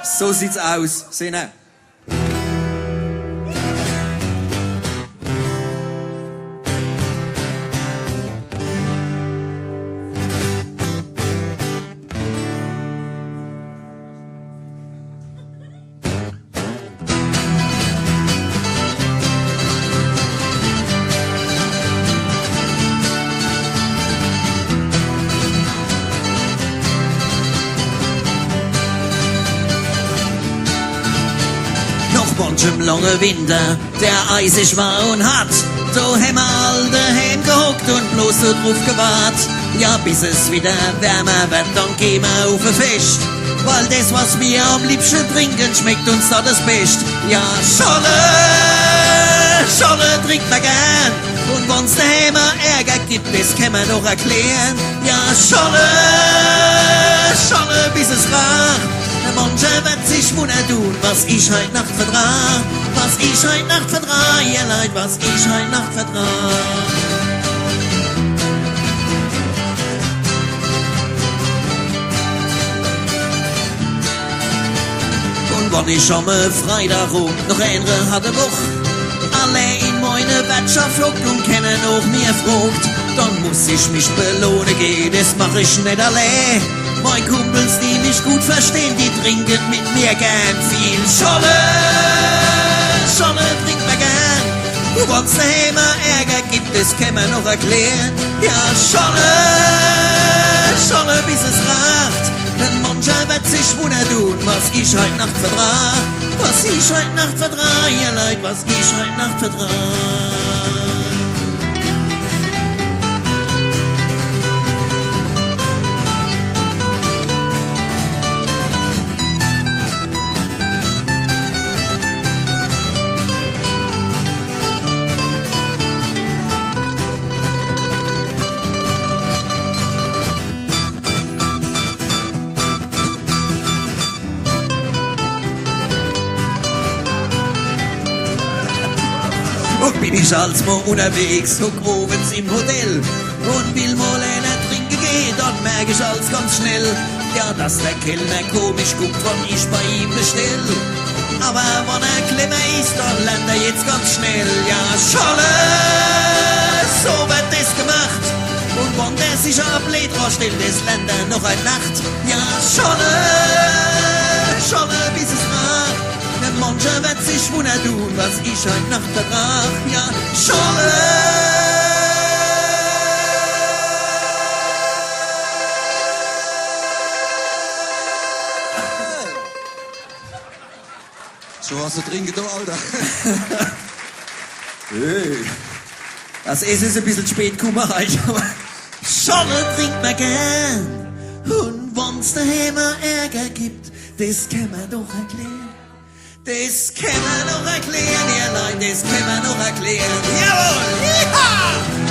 So sieht's aus. Sinne. Manchem lange Winter, der eisig war und hart, so haben wir all daheim gehockt und bloß so drauf gewahrt. Ja, bis es wieder wärmer wird, dann gehen wir auf ein Fest, weil das, was wir am liebsten trinken, schmeckt uns da das Best. Ja, Scholle trinkt man gern, und wenn's daheim Ärger gibt, das kann man noch erklären. Ja, Scholle, bis es racht. Mancher wird sich wundern tun, was ich heut Nacht vertrag. Was ich heut Nacht vertrag, ihr Leid, was ich heut Nacht vertrag. Und wann ich am Freitag rum noch eine hatte Woche, alle in meine Wirtschaft flockt und kennen auch mir frucht, dann muss ich mich belohnen gehen, das mach ich nicht allein. Meine Kumpels, die mich gut verstehen, die trinken mit mir gern viel Scholle trinkt man gern. Und wenn's daheim Ärger gibt, das kann man noch erklären. Ja, Scholle, bis es racht. Denn mancher wird sich wundern tun, was ich heut Nacht vertrag. Was ich heut Nacht vertrag, ihr Leid, was ich heut Nacht vertrag. Und bin ich als mal unterwegs, hock abends im Hotel und will mal einer trinken gehen, dann merk ich als ganz schnell, ja, dass der Kellner komisch guckt, wann ich bei ihm bestell. Aber wenn er clever ist, dann lernt er jetzt ganz schnell, ja, Scholle, so wird das gemacht. Und wenn der sich ein Blät rausstellt, das lernt er noch eine Nacht. Ja, Scholle, bis es macht. Mancher wird sich wundern tun, was ich heut Nacht vertrag. Ja, Scholle. So was zu trinken, du Alter. Hey. Das Essen ist ein bisschen spät gekommen heute, aber Scholle trinkt man gern. Und wenn's daheim Ärger gibt, das kann man doch erklären. Das kann man noch erklären, ihr Leute, das kann man noch erklären. Jawohl! Ja!